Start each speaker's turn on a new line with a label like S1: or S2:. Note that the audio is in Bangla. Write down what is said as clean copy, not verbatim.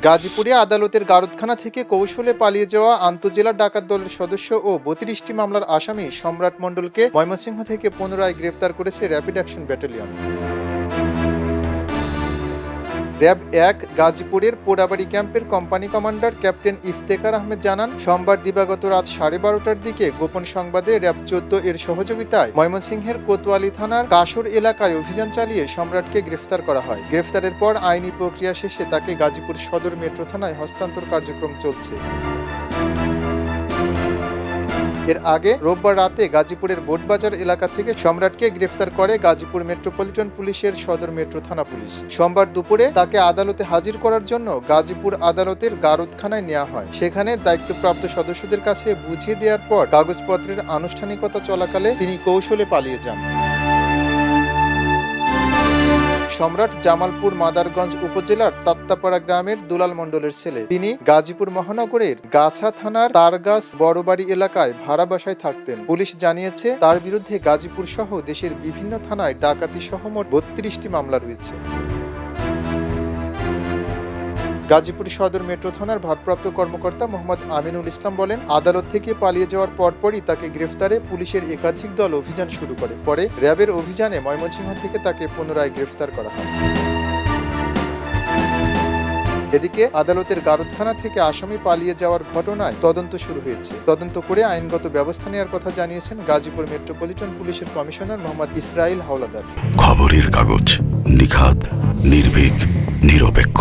S1: গাজীপুরে আদালতের গারদখানা থেকে কৌশলে পালিয়ে যাওয়া আন্তজেলা ডাকাত দলের সদস্য ও ৩২টি মামলার আসামি সম্রাট মণ্ডলকে ময়মনসিংহ থেকে পুনরায় গ্রেফতার করেছে র্যাপিড অ্যাকশন ব্যাটালিয়ন। র্যাব ১ গাজীপুরের পোড়াবাড়ি ক্যাম্পের company commander captain Iftekhar Ahmed জানান, সোমবার দিবাগত রাত 12:30টার দিকে গোপন সংবাদে র্যাব ১৪ এর সহযোগিতায় ময়মনসিংহের কোতোয়ালি থানার কাসুর এলাকায় অভিযান চালিয়ে সম্রাটকে গ্রেফতার করা হয়। গ্রেফতারের পর আইনি প্রক্রিয়া শেষে তাকে গাজীপুর সদর মেট্রো থানায় হস্তান্তর কার্যক্রম চলছে। এর আগে রোববার রাতে গাজীপুরের বোটবাজার এলাকা থেকে সম্রাটকে গ্রেফতার করে গাজীপুর মেট্রোপলিটন পুলিশের সদর মেট্রো থানা পুলিশ। সোমবার দুপুরে তাকে আদালতে হাজির করার জন্য গাজীপুর আদালতের গারদখানায় নেওয়া হয়। সেখানে দায়িত্বপ্রাপ্ত সদস্যদের কাছে বুঝিয়ে দেওয়ার পর কাগজপত্রের আনুষ্ঠানিকতা চলাকালে তিনি কৌশলে পালিয়ে যান। সম্রাট জামালপুর মাদারগঞ্জ উপজেলার তাত্তাপাড়া গ্রামের দুলাল মণ্ডলের ছেলে। তিনি গাজীপুর মহানগরের গাছা থানার তারগাছ বড়বাড়ি এলাকায় ভাড়া বাসায় থাকতেন। পুলিশ জানিয়েছে, তার বিরুদ্ধে গাজীপুর সহ দেশের বিভিন্ন থানায় ডাকাতি সহ মোট ৩২টি মামলা রয়েছে। গাজীপুর সদর মেট্রো থানার ভারপ্রাপ্ত কর্মকর্তা মোহাম্মদ আমিনুল ইসলাম বলেন, আদালত থেকে পালিয়ে যাওয়ার পরপরই তাকে গ্রেফতারে পুলিশের একাধিক দল অভিযান শুরু করে। পরে র্যাবের অভিযানে ময়মনসিংহ থেকে তাকে পুনরায় গ্রেফতার করা হয়। এদিকে আদালতের গারদখানা থেকে আসামি পালিয়ে যাওয়ার ঘটনায় তদন্ত শুরু হয়েছে। তদন্ত করে আইনগত ব্যবস্থা নেওয়ার কথা জানিয়েছেন গাজীপুর মেট্রোপলিটন পুলিশের কমিশনার মোহাম্মদ ইসরাইল হাওলাদার।
S2: খবরের কাগজ, নিখাত, নির্ভীক, নিরপেক্ষ।